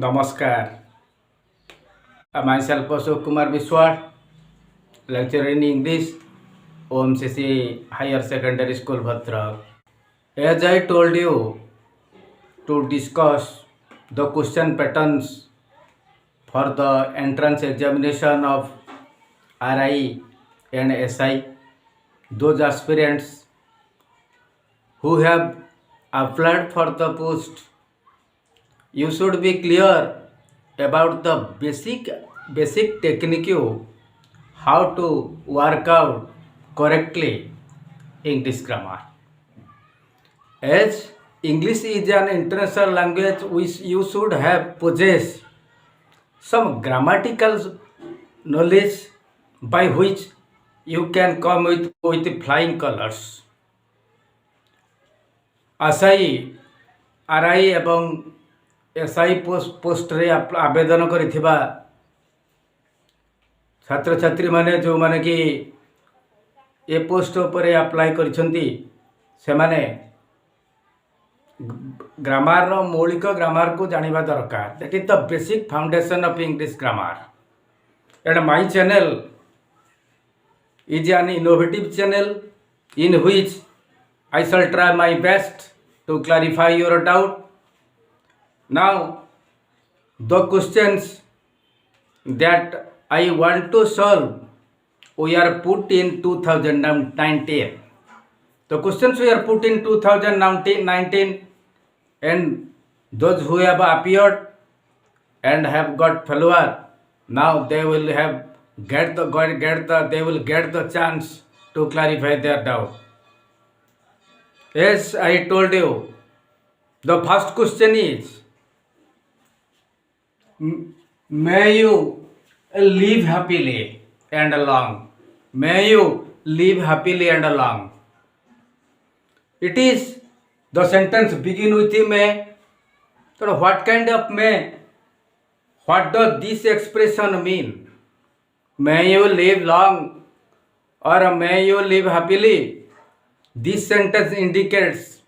Namaskar. Myself Ashok Kumar Biswal, lecturer in English, OMCC Higher Secondary School, Bhadrak. As I told you to discuss the question patterns for the entrance examination of RI and SI, those aspirants who have applied for the post, you should be clear about the basic technique how to work out correctly English grammar. As English is an international language, you should have possessed some grammatical knowledge by which you can come with flying colors. ଆଶାୟୀ RI ଏବଂ SI ପୋଷ୍ଟରେ ଆବେଦନ କରିଥିବା ଛାତ୍ରଛାତ୍ରୀମାନେ ଯେଉଁମାନେ କି ଏ post ଉପରେ apply କରିଛନ୍ତି ସେମାନେ ଗ୍ରାମାରର ମୌଳିକ ଗ୍ରାମାରକୁ ଜାଣିବା ଦରକାର. That is the basic foundation of English grammar. And my channel is an innovative channel in which I shall try my best to clarify your doubt. Now, the questions that I want to solve we are put in 2019. The questions we are put in 2019 and those who have appeared and have got follower, now they will get the chance to clarify their doubt. As I told you, the first question is, may you live happily and long. May you live happily and long. It is the sentence begin with the may. So what kind of may? What does this expression mean? May you live long or may you live happily? This sentence indicates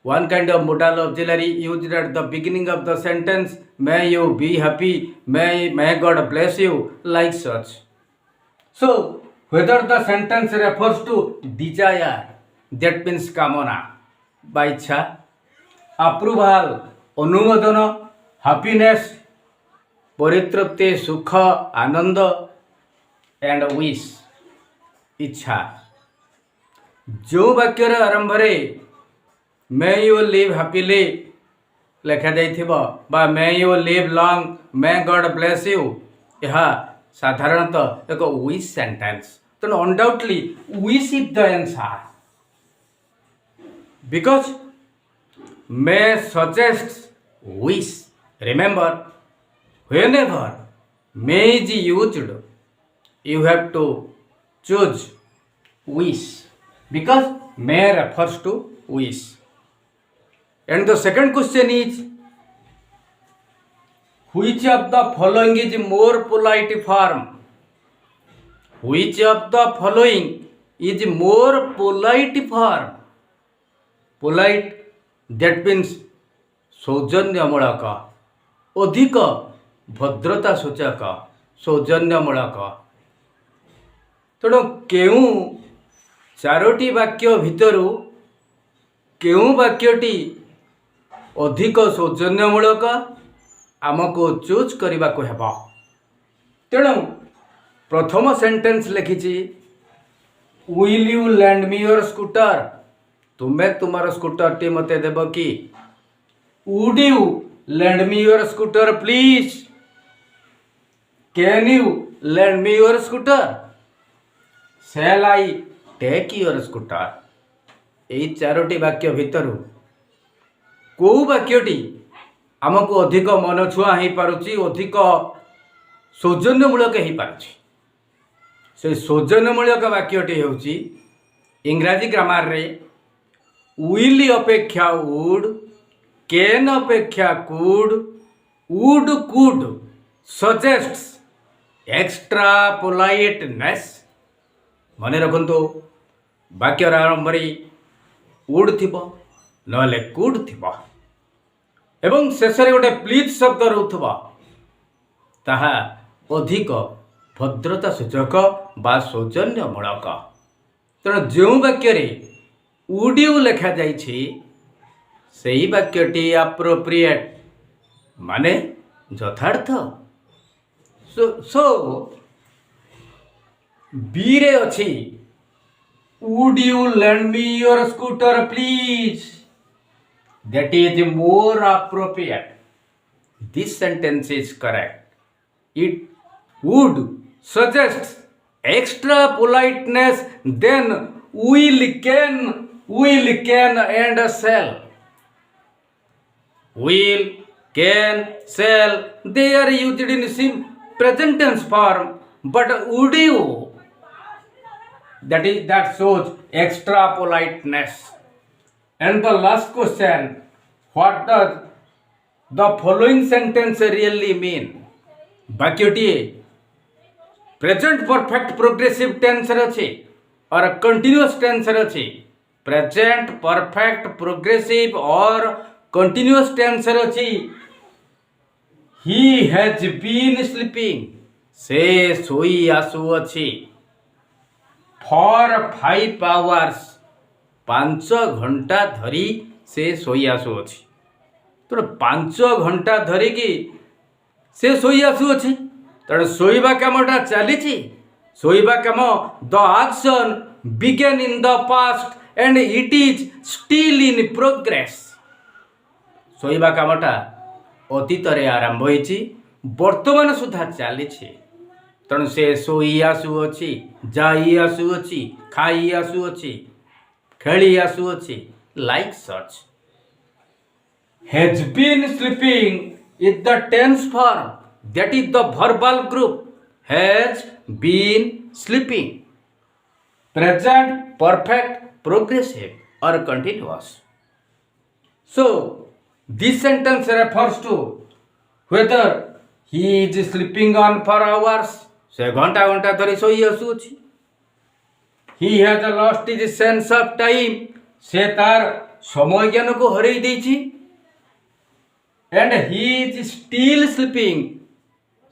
one kind of modal auxiliary used at the beginning of the sentence. May you be happy, may God bless you, like such. So, whether the sentence refers to desire, that means kamana, by ichha, approval, anumodana, happiness, परितृप्ति, सुख, आनंद, and wish, इच्छा. जो वाक्यर आरंभ रे may you live happily लिखा जाइथिबो बा may you live long, may God bless you, यह साधारणतः एक विश सेंटेंस. तेणु undoubtedly wish is the answer because may suggest wish. Remember, whenever may is used, you have to choose wish because may refers to wish. And the second question is, which of the following is more polite form? Which of the following is more polite form? Polite, that means सौजन्यमूलक, अधिक भद्रता सूचक, सौजन्यमूलक. तेणु केउं चारोटी वाक्य भितरु केउं वाक्यटी अधिक सौजन्यमूलक आमको choose करने को हेबा. तेणु प्रथम सेंटेंस लिखिछि, will you lend me your scooter. तुम्हें तुमार स्कूटर टी मते देब कि? Would you lend me your scooter please. Can you lend me your scooter. Shall I take your scooter. यही चारोटी वाक्य भितर को वाक्यटी आमको अधिक मन छुआ हो पारुची, अधिक सौजन्यमूलक हो पारुची? से सौजन्यमूलक वाक्यटी होची इंग्राजी ग्रामार रे विल अपेक्षा वुड, कैन अपेक्षा could, would could suggests extra politeness. मन रखु वाक्यर आरंभ वुड थी ना कुड थी. एवं शेष गोटे प्लीज शब्द रुथबा ताहा अधिक भद्रता सूचक बा सौजन्यमूलक। तेणु जो वाक्य वुड यू लिखा जाइछि सेही वाक्यटी एप्रोप्रिएट माने यथार्थ। सो बी रे अछि would you lend me your scooter please, that is more appropriate. This sentence is correct. It would suggest extra politeness than will, can and shall. Will, can, shall, they are used in present tense form, but would you, that shows extra politeness. And the last question, what does the following sentence really mean? वाक्यटीए present perfect progressive tense अच्छे और continuous tense अच्छे। Present perfect progressive और continuous tense अच्छी। He has been sleeping, से सोई आसु अच्छी। फॉर 5 hours, 5 घंटा धरी से सोई आसु अछि। तो 5 घंटा धरिकी से सोई आसु अछि। तेणु सोईबा कामटा चली। सोईबा कम the action begin in the past and it is still in progress. सोईबा कामटा अतीत आरंभ होइछि, वर्तमान सुधा चली। तेणु से सोई आसु अछि, जाई आसु अछि, खाई आसु अछि, खेली आसु अछि, like such. Has been sleeping is the tense form, that is the verbal group. Has been sleeping. Present, perfect, progressive or continuous. So this sentence refers to whether he is sleeping on for hours, से घंटा घंटा धरी सोई आसु अछि। He has lost his sense of time, से तार समय ज्ञान को हरई देछि। And he is still sleeping,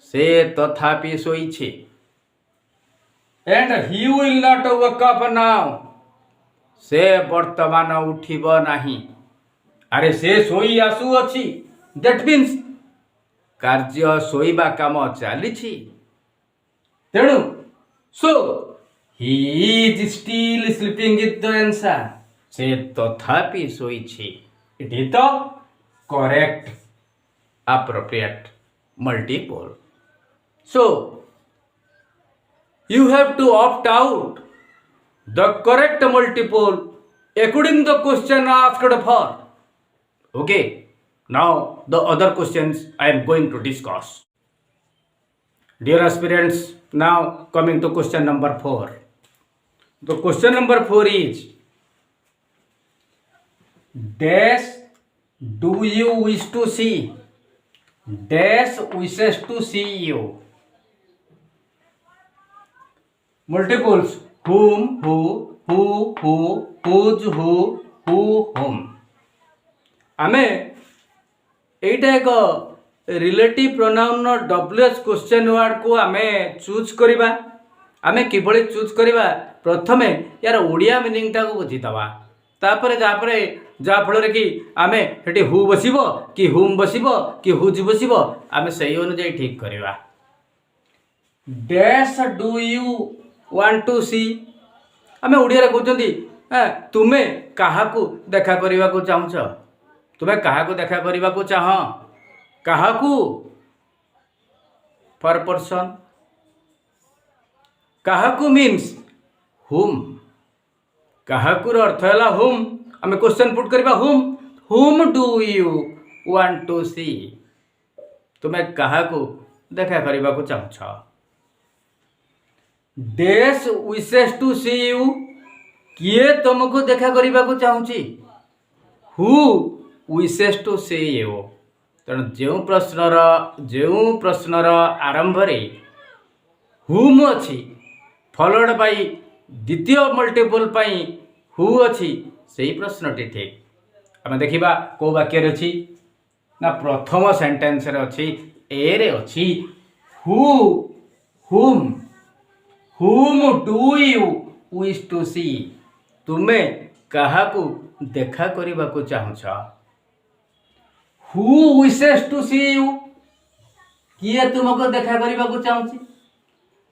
से तथापि सोईछि। And he will not wake up now, से वर्तमान उठिब नाही। अरे से सोई आसु अछि, that means कार्य सोईबा काम चलिछि। तेणु so he is still sleeping is the answer. से तथापि सोईछि। It is the correct appropriate multiple. So you have to opt out the correct multiple according the question asked for. Okay. Now the other questions I am going to discuss. Dear aspirants, now coming to question number 4. The question number 4 is, dash do you wish to see? Dash wishes to see you. Multiples whom, who, whose, who, whom. आमे एटा एक relative pronoun WH question word को आमे choose करिबा। आमे किभଳି choose करिबा, प्रथमे यार Odia meaning टा को बुझितबा। तापरे जा फल कि आमे हेटी हु बसिबो कि हुम बसिबो कि हुज बसिबो, आमे सही अनुसार ठीक करिबा। Dash do you want to see, आमे ओडिया रे कहउचंदी तुमे काहाकू देखा करिबा को चाहुछ। तुमे काहाकू देखा करिबा को चाह, काहाकू फॉर पर्सन। काहाकू मीन्स हुम। काहाकूर अर्थ है हुम। आमे क्वेश्चन पुट करबा whom do you want to see, तुमे काहाकू देखा करबा को चाहुछ। Dash wishes to see you, किए तुमको देखा करबा को चाहुची। Who wishes to see you. तेणु जो प्रश्नर आरंभ रे हुम अछि फॉलोड बाय द्वितीय मल्टीपल पाई हु अछि, सेही प्रश्नटी ठीक। आमे देखिबा को वाक्य अछि। ना प्रथम सेंटेंस रे अछि ए रे अछि who whom do you wish to see तुमे काहाकू देखा करबा को चाहछ who wishes to see you किए तुमको देखा करबा को चाहछि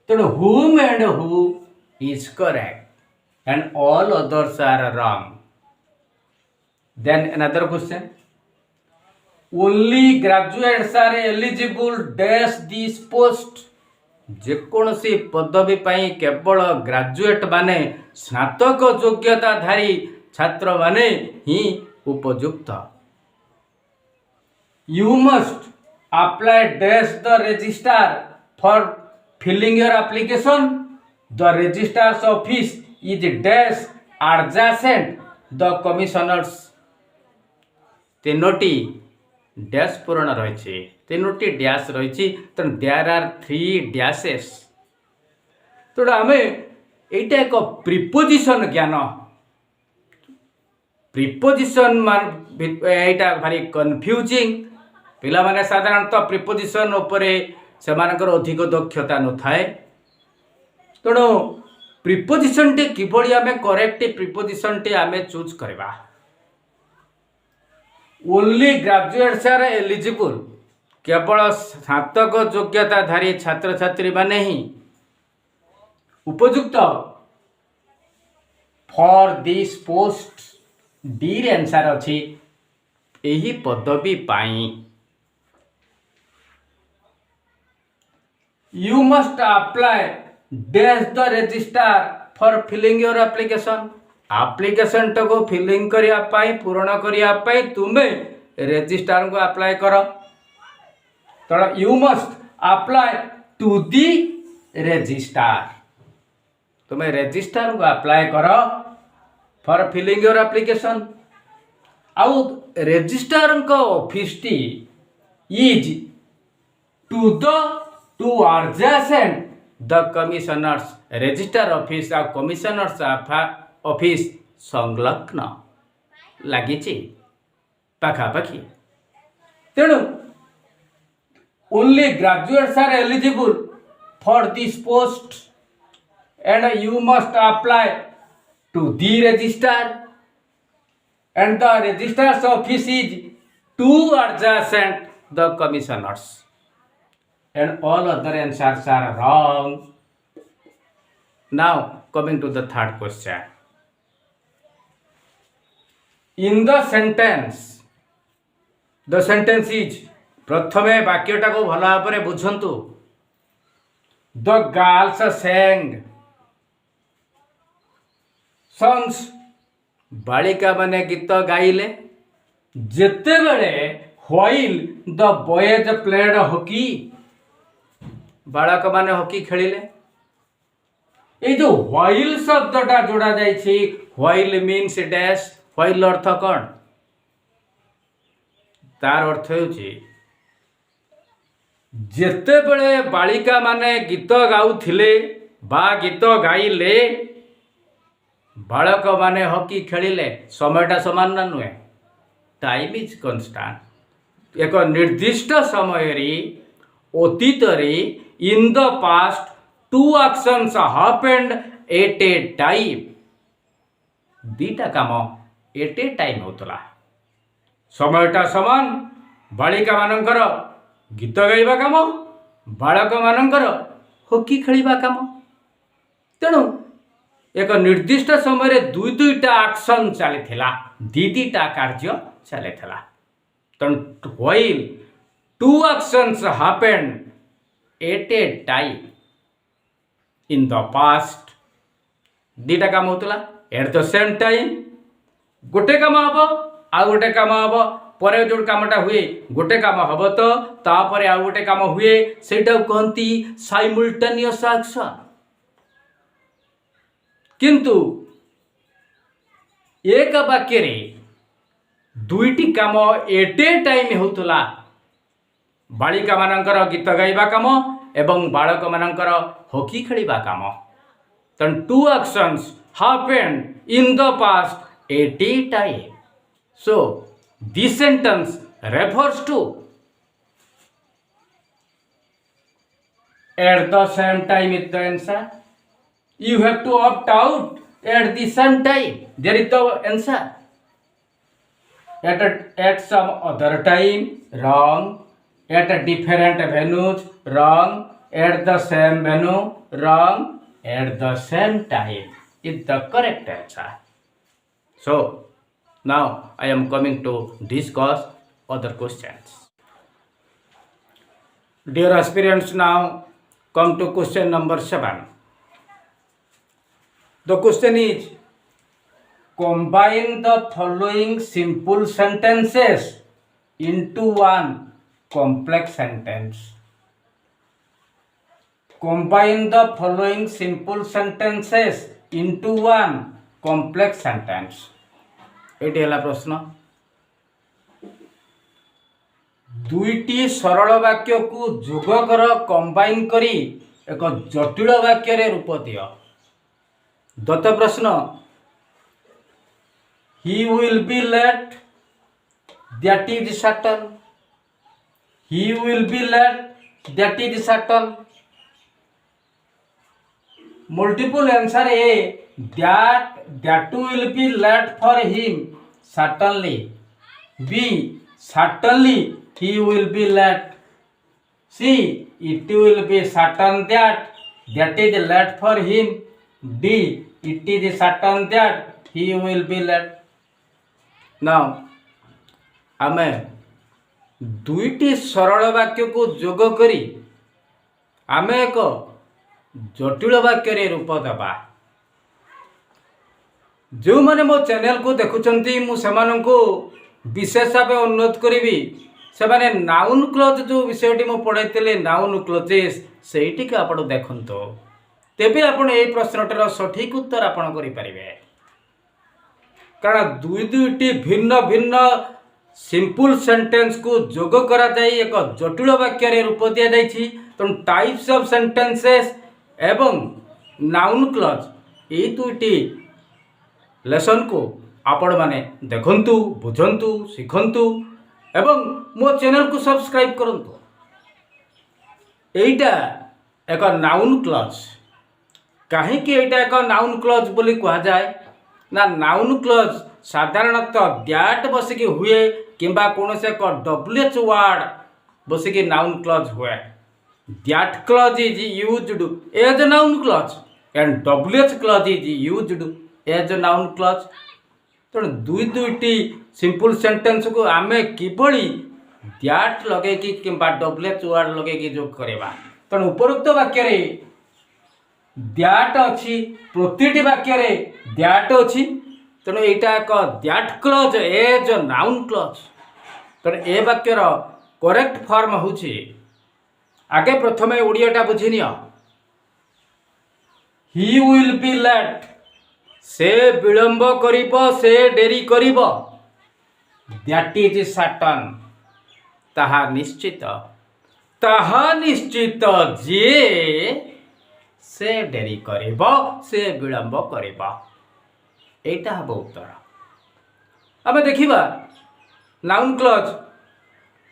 तेणु whom and who is correct and all others are wrong then another question only graduates are eligible dash this post जेकोसी पदवी पाई केवल ग्रेजुएट माने स्नातक योग्यताधारी छात्र माने ही उपयुक्त you must apply dash the registrar for filling your application the registrar's office is dash adjacent the commissioner's तीनोटी डैश पूरण रही तीनोटी डैश रही तेणु देयर आर 3 डैशेस तेणु आम यहाँ एक प्रिपोजिशन ज्ञान प्रिपोजिशन यहाँ भारी कन्फ्यूजिंग पिला माने साधारणतः प्रिपोजिशन उपरे सेमानकर अधिक दक्षता न थाए तेणु प्रिपोजिशन टी किभली आम करेक्ट प्रिपोजिशन टी आम चूज करवा ओनली ग्रेजुएट्स आर एलिजिबल केवल स्नातक योग्यताधारी छात्र छात्री माने ही उपयुक्त फॉर दिस पोस्ट डी रे आंसर अछि एही पदवी पाई you must apply dash the registrar for filling your application application को फिलिंग करिया पाई पूरण करिया पाई तुमे रजिस्ट्रार को अप्लाई कर तो you must apply to the registrar तुम्हें रजिस्ट्रार को अप्लाई कर फॉर फिलिंग योर एप्लीकेशन आउ registrar office it is to adjacent the commissioner's registrar office आ कमिशनर्स ऑफिस संलग्न लगी पाखापाखि तेणु only graduates are eligible for this post and you must apply to the registrar and the registrar's office is to adjacent the commissioner's and all other answers are wrong. Now coming to the third question. In the sentence is प्रथमे वाक्यटा को भल भाव बुझंतु the girls songs बालिका माने गीत गाइले जेते बेले while the boys played hockey बालक माने हॉकी खेलिले ये जो व्हाइल शब्दटा जोड़ा जाइछि व्हाइल मीन्स डैश व्हाइल अर्थ कौन तार अर्थ होछि जेते बेले बालिका माने गीत गाउथिले बा गीत गाइले बालक माने हॉकी खेलिले समयटा समान ना नुहे टाइम इज कांस्टेंट एक निर्दिष्ट समय रे अतीत रे in the past two actions happened at a time दीटा काम at a time होतला समयटा समान बालिका मानकर गीत गाइबा काम बालक मानकर हॉकी खेलिबा काम तेणु एक निर्दिष्ट समय रे दुईटा एक्शन चलीथिला दीटा कार्य चलीथिला तेणु while two actions happened at a time in the past दीटा काम होतला एट द सेम टाइम गोटे काम हम आ गोटे काम हम पर जो कामटा हुए गोटे काम हम तो तापर आ गोटे काम हुए सेटा कहती साइमल्टेनियस एक्शन किंतु एक वाक्य रे दुईटी काम एट ए टाइम होतला बालिका मानकर गीत गाइबा काम एवं बालक मानकर हॉकी खेलिबा काम तेणु two actions happened in the past at a time so this sentence refers to. At the same time is the answer. You have to opt out at the same time. There is the answer. At some other time, wrong. At a different venues, wrong. At the same venue, wrong. At the same time is the correct answer. So, now I am coming to discuss other questions. Dear aspirants, now come to question number 7. The question is, combine the following simple sentences into one complex sentence. Combine the following simple sentences into one complex sentence. ଏଇଟି ହେଲା ପ୍ରଶ୍ନ। ଦୁଇଟି ସରଳ ବାକ୍ୟକୁ ଯୋଗ କର, combine କରି ଏକ ଜଟିଳ ବାକ୍ୟରେ ରୂପ ଦିଅ। ଦତ୍ତ ପ୍ରଶ୍ନ, he will be late, that is certain. He will be late, that is certain. Multiple answer A, that will be late for him, certainly. B, certainly he will be late. C, it will be certain that is late for him. D, it is certain that he will be late. Now, ଆମେ ଦୁଇଟି ସରଳ ବାକ୍ୟକୁ ଯୋଗ କରି ଆମେ ଏକ ଜଟିଳ ବାକ୍ୟରେ ରୂପ ଦେବା। ଯେଉଁମାନେ ମୋ ଚ୍ୟାନେଲକୁ ଦେଖୁଛନ୍ତି, ମୁଁ ସେମାନଙ୍କୁ ବିଶେଷ ଭାବେ ଅନୁରୋଧ କରିବି, ସେମାନେ ନାଉନ୍ କ୍ଲୋଜ୍ ଯେଉଁ ବିଷୟଟି ମୁଁ ପଢ଼ାଇଥିଲି, ନାଉନ୍ କ୍ଲୋଜେସ୍, ସେଇଟିକୁ ଆପଣ ଦେଖନ୍ତୁ। ତେବେ ଆପଣ ଏହି ପ୍ରଶ୍ନଟିର ସଠିକ୍ ଉତ୍ତର ଆପଣ କରିପାରିବେ। କାରଣ ଦୁଇଟି ଭିନ୍ନ ଭିନ୍ନ ସିମ୍ପଲ୍ ସେଣ୍ଟେନ୍ସକୁ ଯୋଗ କରାଯାଇ ଏକ ଜଟିଳ ବାକ୍ୟରେ ରୂପ ଦିଆଯାଇଛି। ତେଣୁ ଟାଇପ୍ସ ଅଫ୍ ସେଣ୍ଟେନ୍ସେସ୍ ଏବଂ ନାଉନ୍ କ୍ଲଜ୍, ଏହି ଦୁଇଟି ଲେସନ୍କୁ ଆପଣମାନେ ଦେଖନ୍ତୁ, ବୁଝନ୍ତୁ, ଶିଖନ୍ତୁ ଏବଂ ମୋ ଚ୍ୟାନେଲକୁ ସବସ୍କ୍ରାଇବ୍ କରନ୍ତୁ। ଏଇଟା ଏକ ନାଉନ୍ କ୍ଲଜ୍। କାହିଁକି ଏଇଟା ଏକ ନାଉନ୍ କ୍ଲଜ୍ ବୋଲି କୁହାଯାଏ? ନା, ନାଉନ୍ କ୍ଲଜ୍ ସାଧାରଣତଃ ଦ୍ୟାଟ୍ ବସିକି ହୁଏ କିମ୍ବା କୌଣସି ଏକ WH ୱାର୍ଡ଼ ବସିକି ନାଉନ୍ କ୍ଲଜ୍ ହୁଏ। That clause is used as a noun clause and WH clause is used as a noun clause. ତେଣୁ ଦୁଇଟି ସିମ୍ପଲ୍ ସେଣ୍ଟେନ୍ସକୁ ଆମେ କିଭଳି ଦ୍ୟାଟ୍ ଲଗେଇକି କିମ୍ବା WH ୱାର୍ଡ଼ ଲଗେଇକି ଯୋଗ କରିବା। ତେଣୁ ଉପରୋକ୍ତ ବାକ୍ୟରେ ଦ୍ୟାଟ୍ ଅଛି, ପ୍ରତିଟି ବାକ୍ୟରେ ଦ୍ୟାଟ୍ ଅଛି। ତେଣୁ ଏଇଟା ଏକ that clause age A noun clause. ତେଣୁ ଏ ବାକ୍ୟର କରେକ୍ଟ ଫର୍ମ ହେଉଛି, ଆଗେ ପ୍ରଥମେ ଓଡ଼ିଆଟା ବୁଝିନିଅ। ହି ୱିଲ୍ ବି ଲେଟ୍, ସେ ବିଳମ୍ବ କରିବ, ସେ ଡେରି କରିବ। ଦ୍ୟାଟ୍ ଇଜ୍ ସର୍ଟନ୍, ତାହା ନିଶ୍ଚିତ। ତାହା ନିଶ୍ଚିତ ଯେ ସେ ଡେରି କରିବ, ସେ ବିଳମ୍ବ କରିବ। ଏଇଟା ହେବ ଉତ୍ତର। ଆମେ ଦେଖିବା noun clause.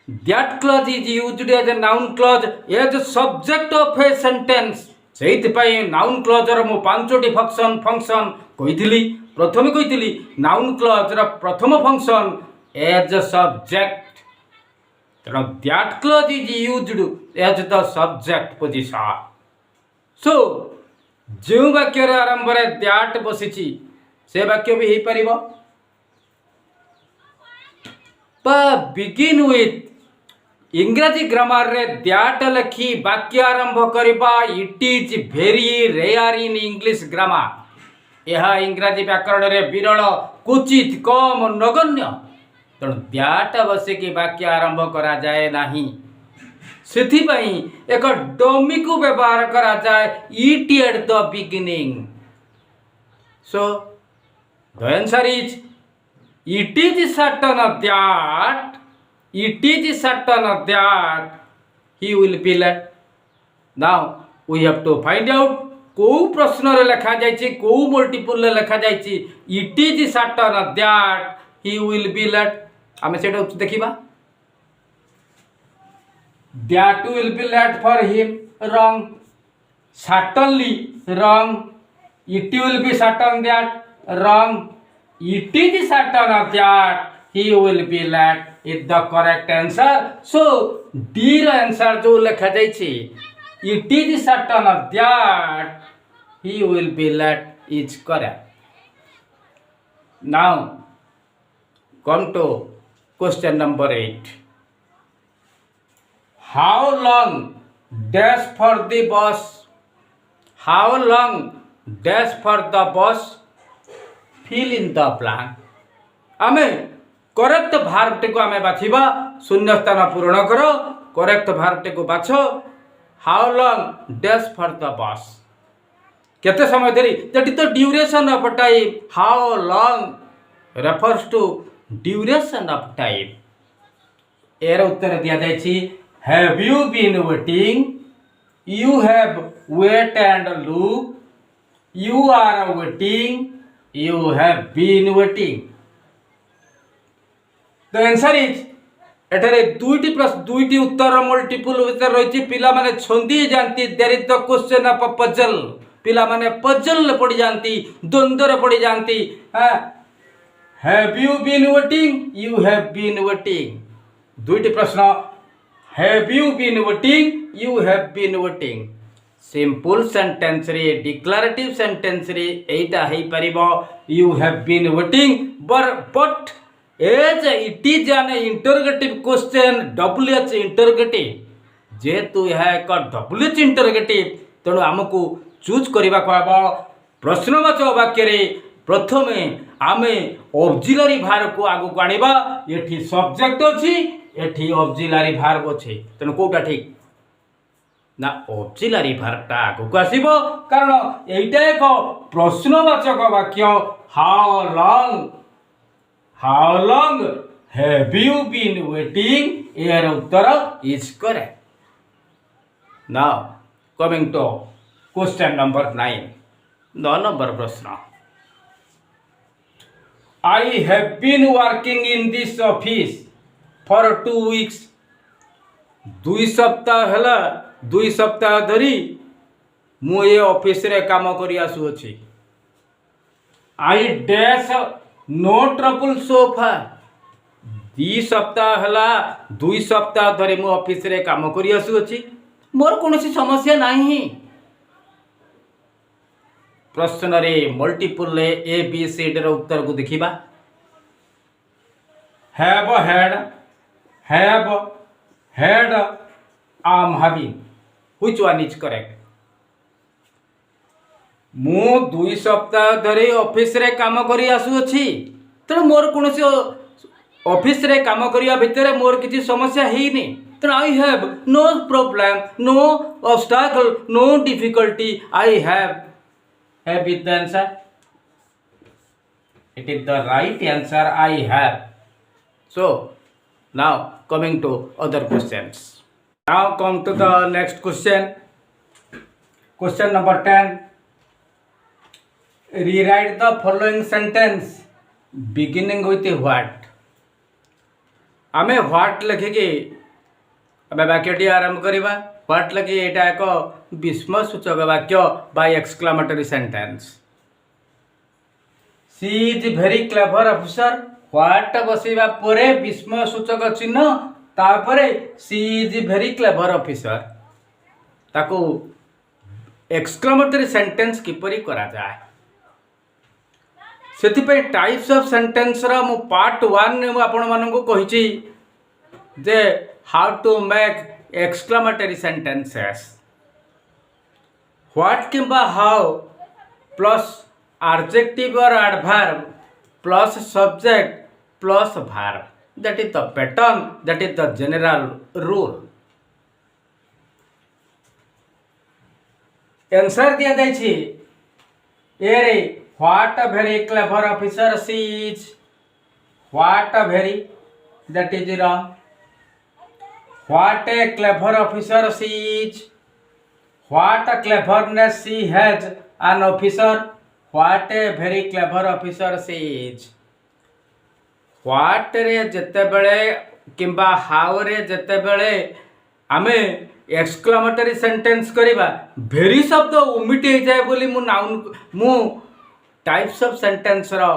That clause is used as a noun clause as a subject of a sentence. ସେଇଥିପାଇଁ ନାଉନ୍ କ୍ଲଜ୍ର ମୁଁ 5ଟି ଫଙ୍କସନ୍ କହିଥିଲି। ପ୍ରଥମେ କହିଥିଲି ନାଉନ୍ କ୍ଲଜ୍ର ପ୍ରଥମ ଫଙ୍କସନ୍ as a subject। ତେଣୁ that clause is used as the subject position. So, ଯେଉଁ ବାକ୍ୟରେ ଆରମ୍ଭରେ that ବସିଛି ସେ ବାକ୍ୟ ବି ହେଇପାରିବ। ବା begin with, ଇଂରାଜୀ ଗ୍ରାମାରରେ ଦ୍ୟାଟ୍ ଲେଖି ବାକ୍ୟ ଆରମ୍ଭ କରିବା it is very rare in English grammar. ଏହା ଇଂରାଜୀ ବ୍ୟାକରଣରେ ବିରଳ, କ୍ୱଚିତ୍, କମ୍, ନଗଣ୍ୟ। ତେଣୁ ଦ୍ୟାଟ୍ ବସିକି ବାକ୍ୟ ଆରମ୍ଭ କରାଯାଏ ନାହିଁ। ସେଥିପାଇଁ ଏକ ଡମିକୁ ବ୍ୟବହାର କରାଯାଏ, it at the beginning. So the answer is it is certain that, it is certain that he will be late. Now we have to find out କୋଉ ପ୍ରଶ୍ନରେ ଲେଖା ଯାଇଛି, କୋଉ ମଲ୍ଟିପୁଲରେ ଲେଖା ଯାଇଛି it is certain that he will be late। ଆମେ ସେଇଟା ଦେଖିବା। that will be late for him, wrong. Certainly, wrong. It will be certain that, wrong. It is certain of that he will be late is the correct answer. So D ର answer जो लिखा जाइए, it is certain of that he will be late is correct. Now come to question number 8. How long dash for the bus? How long dash for the bus? Fill in the blank. आमे correct verb टी को आमे बाछिबा, शून्य स्थान पूर्ण करो, correct verb टी को बाछो. How long dash for the bus, केते समय धरी, that is the duration of time. How long refers to duration of time. एर उत्तर दिया जायछि, have you been waiting, you have wait and look, you are waiting, you have been waiting. The answer is, एठारे दुईटी प्रश्न, दुईटी उत्तर multiple उत्तर रही. पिला माने छंदी जानती. There is the question of a puzzle. पिला माने पजल पड़ी जानती, द्वंद्व पड़ी जानती. Have you been waiting, you have been waiting. दुईटी प्रश्न, have you been waiting, you have been waiting. Simple sentence रे, डिक्लेरेटिव सेंटेंस रे एटा हेई परिबो you have been waiting. But as it is an interrogative question, WH interrogative, जेतु यह एक डब्ल्यूएच इंटरोगेटिव, तेणु आमको चूज करबा को हबो प्रश्नवाचक वाक्य रे. प्रथमे आमे ऑक्सिलरी भार्ब को आगु को आनिबा. एठी सब्जेक्ट अछि, एठी ऑक्सिलरी भार्ब अछि, तेणु कोटा ठीक ना ऑक्सिलरी भार्बटा आगु को आसीबो, कारण एइटा एक प्रश्नवाचक वाक्य. How long have you been waiting, एयर उत्तर is correct. Now coming to question number 9. 9 number प्रश्न, I have been working in this office for 2 weeks. 2 सप्ताह हला, 2 सप्ताह धरी मु ये ऑफिस रे काम करी आसु अछि. I dash no trouble so far. 2 सप्ताह हला, 2 सप्ताह धरी मु ऑफिस रे काम करी आसु अछि, मोर कोनोसी समस्या नाही. प्रश्न रे मल्टीपल ले ए बी सी डी रो उत्तर को देखिबा. Have had, have had, am having, which one is correct? मु 2 सप्ताह धरी ऑफिस रे काम करी आसु अछि, तेणु मोर कोनोसी ऑफिस रे काम करिया भितरे मोर किछि समस्या हेइनी. तेणु I have no problem, no obstacle, no difficulty. I have is the answer. It is the right answer. I have. So now coming to other questions. Now come to the next question. Question number 10. Rewrite the following sentence beginning with what. आमे what लिखिके अब वाक्यटी आरंभ करिबा. what लिखि एटा एक विस्मय सूचक वाक्य by exclamatory sentence. She is very clever officer. what बसिबा परे विस्मय सूचक चिन्ह, तापरे सी इज वेरी क्लेवर ऑफिसर. ताको एक्सक्लेमेटरी सेंटेंस किपरि करा जाय, सेति पे टाइप्स ऑफ सेंटेंस रा मु पार्ट 1 ने आपण मानन को कहिची जे how to make exclamatory sentences. What किंबा हाउ प्लस एडजेक्टिव और adverb plus subject plus verb. That is the pattern, that is the general rule. Answer दिया जाय छी एरे what a very clever officer she is. What a very, that is wrong. What a clever officer she is. What a cleverness she has an officer. What a very clever officer she is. What रे जते बेले किंबा how रे जते बेले आमे exclamatory sentence करिबा भेरी शब्द ओमिट हो जाए बोली मु टाइप्स ऑफ सेंटेंस रो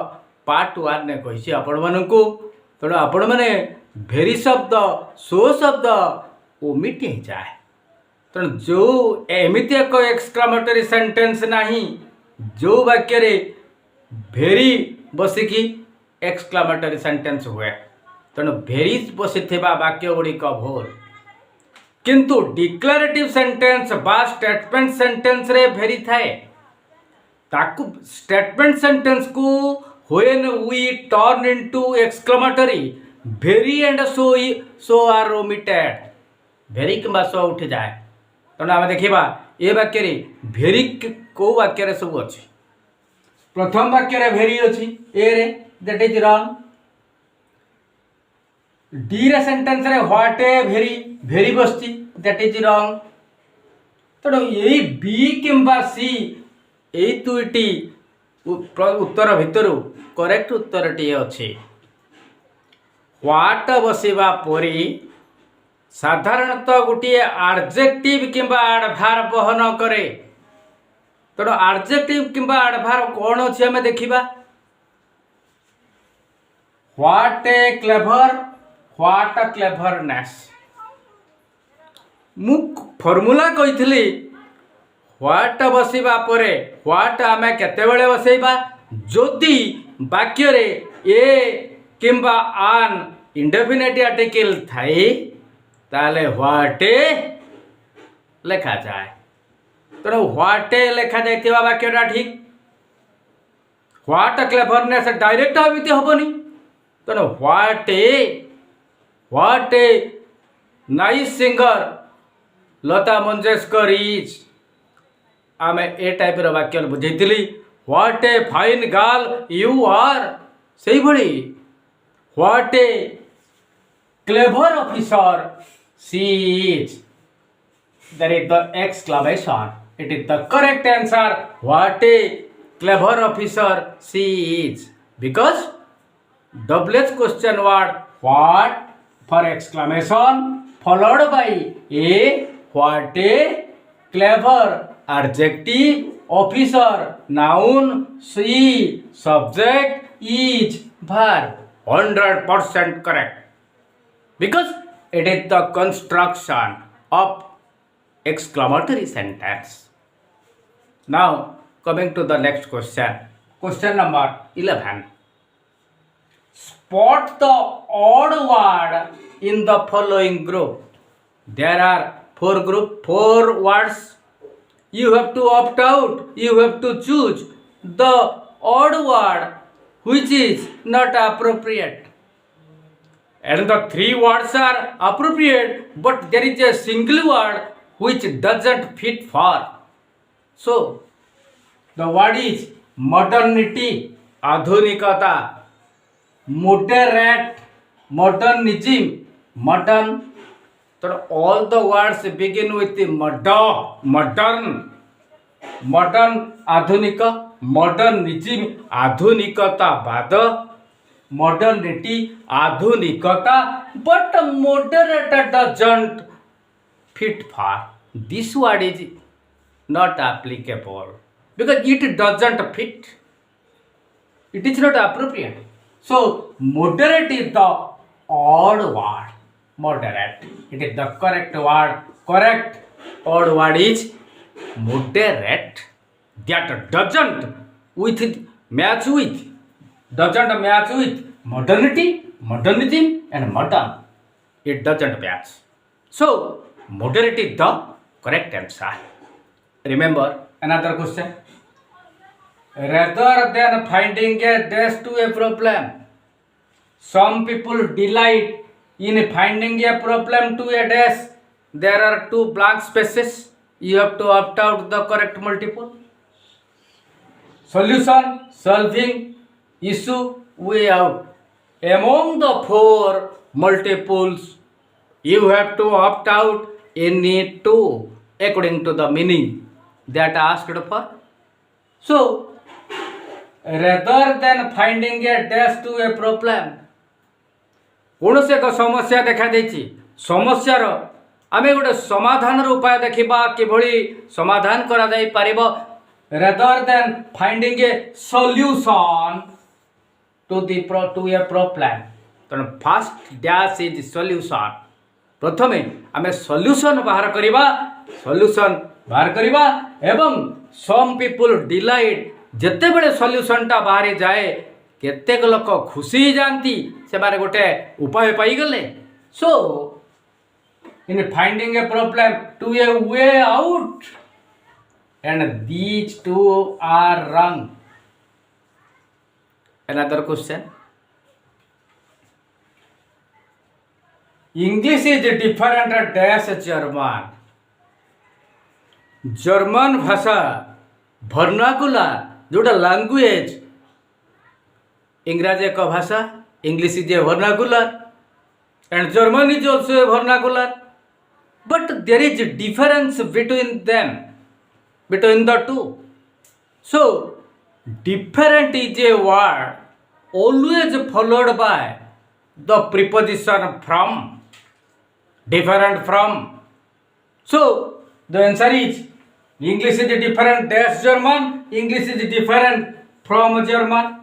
पार्ट 1 ने कहिछि आपण मानकू। तेणु आपण मैंने भेरी शब्द सो शब्द ओमिट हो जाए। तेणु जो एमती एक एक्सक्लामेटरी सेंटेंस नहीं जो वाक्य रे भेरी बसिकी एक्सक्लामेटरी सेंटेंस हुए। तेणु भेरी बसी वाक्य गुड़िक भूल, किंतु डिक्लेरेटिव सेंटेंस बा स्टेटमेंट सेंटेंस रे भेरी थाए। ताकू स्टेटमेंट सेंटेंस को when we turn into exclamatory very and so are omitted, very किंबा सो उठ जाए। तेणु आम देखा ये वाक्य रे भेरी को वाक्य रे सब अच्छी। प्रथम वाक्य रे भेरी अच्छी ए रे, दैट इज रॉन्ग। डी रे सेंटेंस रे व्हाट ए भेरी भेरी बसती, दैट इज रॉन्ग। तेणु यही बी किंबा सी यही दुईटी उत्तर भितर करेक्ट उत्तर टी अच्छी। व्हाट बसवा परी साधारणतः गोटे एडजेक्टिव किंबा एडभार्ब बहन करे। तेणु एडजेक्टिव किंबा एडभार्ब कौन अच्छी आम देखा। What a clever, what a cleverness. मु फॉर्मूला कही व्हाट बसवा परे व्हाट आम केतेबेले बसैबा जदि वाक्य रे ए किंबा आन इंडेफिनिट आर्टिकल थाए ताले व्हाट लेखा जाए। तेणु व्हाट लेखा जाइथिबा वाक्यटा ठीक। व्हाट क्लेवरनेस डायरेक्ट एमती हेबनी। तेणु what nice singer Lata Mangeshkar is आम ए टाइप वाक्य बुझेली। What a fine girl you are से भली। What a clever officer she is, that is the exclamation. It is the correct answer. What a clever officer she is, because WH question word what for exclamation followed by a what a clever adjective officer noun she subject is verb 100% correct because it is the construction of exclamatory sentence. Now coming to the next question number 11. Spot the odd word in the following group. There are four words. You have to opt out. You have to choose the odd word which is not appropriate. And the three words are appropriate, but there is a single word which doesn't fit for. So, the word is modernity, आधुनिकता, moderate, modernism, modern. So all the words begin with the modern, आधुनिक, modernism आधुनिकता बाद, modernity आधुनिकता, but moderate doesn't fit for. This word is not applicable because it doesn't fit. It is not appropriate. So moderate is the odd word. Moderate. It is the correct word. Correct odd word is moderate. That doesn't match with modernity, modernism and modern. It doesn't match. So moderate is the correct answer. Remember another question. Rather than finding a dash to a problem, some people delight in finding a problem to a dash. There are two blank spaces. You have to opt out the correct multiple. Solution, solving, issue, way out. Among the four multiples, you have to opt out any two according to the meaning that asked for. So, rather than finding a dash to a problem, कौन से एक समस्या देखा देछि, समस्यार आमे गोटे समाधान उपाय देखा किभली समाधान करा जाई परिबो rather than finding a solution to a problem. तेणु फास्ट डैश इज सॉल्यूशन प्रथमे आमे सॉल्यूशन बाहर करिबा एवं सम पीपुल डिलाइट जेते बेले सॉल्यूशन टा बाहरी जाए केतेक लोक खुशी जानती से बारे गोटे उपाय पाई गले. So in finding a problem to a way out and these two are wrong. Another question. English is different dash German. German भाषा vernacular जोटा language. इंग्रजी का भाषा English is a vernacular and German is also a vernacular. But there is a difference between them. Between the two. So, different is a word always followed by the preposition from. Different from. So, the answer is English is different dash German. English is different from German.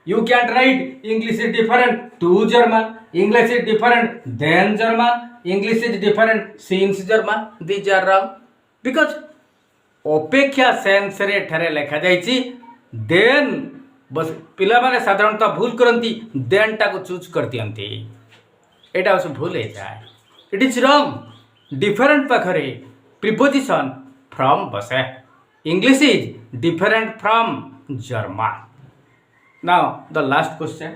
You can't write English is different to German. English is different than German. English is different since German. These are wrong. Because अपेक्षा sense रे ठरे लिखा जाइछि then बस पिला माने साधारणतः भूल करती देन टा को चूज कर दियंती एटा बस भूल हे जाए. It is wrong. डिफरेंट पाखरे प्रीपोजिशन फ्रॉम बसे. English is different from German. Now the last question.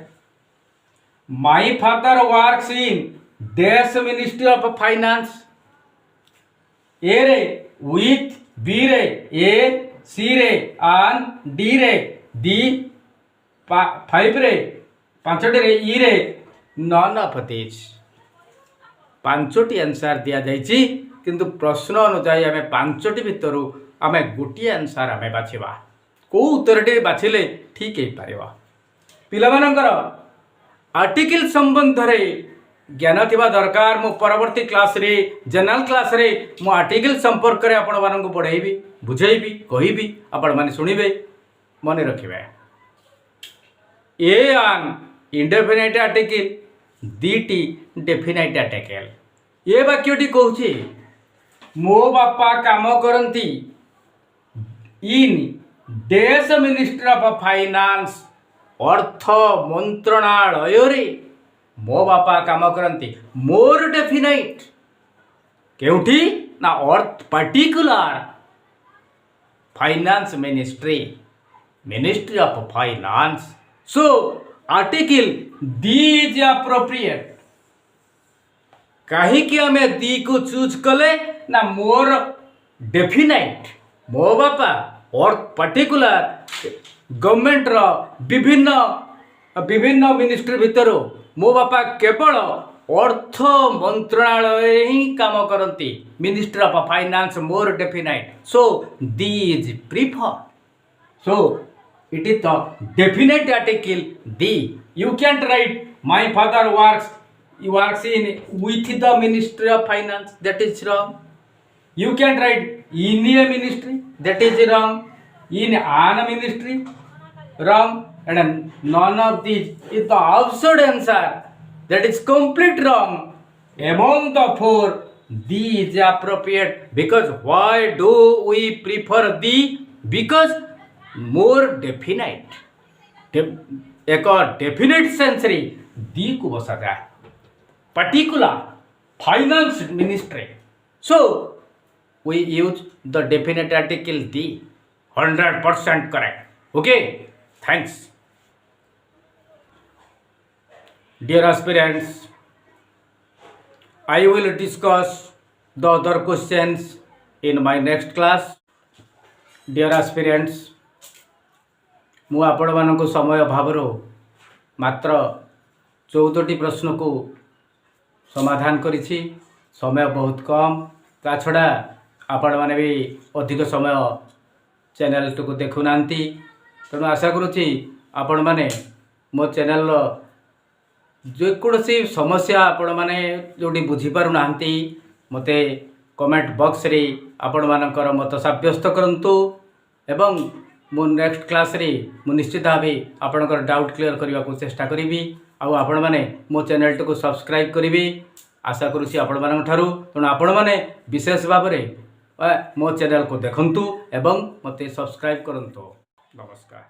My father works in dash ministry of finance. A रे विथ बी रे ए सी रे आन डी रे डी 5 रे 5टी रे ई रे नन ऑफ दिस. 5टी आंसर दिया जाइछि किंतु प्रश्न अनुसार आमे 5टी भितरु आमे गोटी आंसर आमे बाछिबा. को उत्तरटी बाछिले ठीक हे पारिबा. पिला मानकर आर्टिकल संबंध रे ज्ञान थिबा दरकार. मु परवर्ती क्लास रे जनरल क्लास रे मु आर्टिकल संपर्क रे आपण मानन को पढाइबी बुझाइबी कहिबी आपण माने सुनिबे मन रखिबे. ए आन इंडेफिनाइट आर्टिकल दीटी डेफिनाइट आर्टिकल. ये वाक्यटी कहूछि मो बापा काम करंती in dash ministry of finance अर्थ मंत्रणालय रे. मो बापा काम करती मोर डेफिनाइट केउठी ना अर्थ particular finance ministry of finance. So article the is appropriate. कहीं आमे दी को चूज कले ना मोर डेफिनाइट मो बापा अर्थ पर्टिकुलर गवर्नमेंट रो विभिन्न मिनिस्ट्री भितर मो बापा केवल अर्थ मंत्रणालय ही काम करती. Ministry of finance more definite. So the is prefer. So it is the definite article the. You can't write my father works in with the ministry of finance. That is wrong. You can't write in a ministry. That is wrong. In an ministry wrong. And none of these is the absurd answer. That is complete wrong. Among the four, D is appropriate. Because why do we prefer D? Because more definite. एक definite sense रे D को बसा जाए. Particular finance ministry. So we use the definite article D. 100% correct. Okay. Thanks. Dear aspirants, I will discuss the other questions in my next class. Dear aspirants, मु आपण मानक समय अभाव मात्र 14टी प्रश्न को समाधान करिछि. समय बहुत कम. ता छड़ा आपण माने भी अधिक समय चैनल को देखु नांती. तेणु आशा करुँची आपण मैंने मो चैनल जेकोसी समस्या आपण मैंने जोटी बुझीपार ना मते कमेंट बॉक्स रे आपण मानकर मत साब्यस्त करंतु एवं मो नेक्स्ट क्लास रे मु निश्चित भाव आपणकर डाउट क्लियर करने को चेष्टा करी आपण मैंने मो चैनल को सब्सक्राइब करी आशा करुँच आपण मान तेणु आपण मैंने विशेष भाव में मो चैनल को देखंतु एवं मते सब्सक्राइब करंतु। नमस्कार।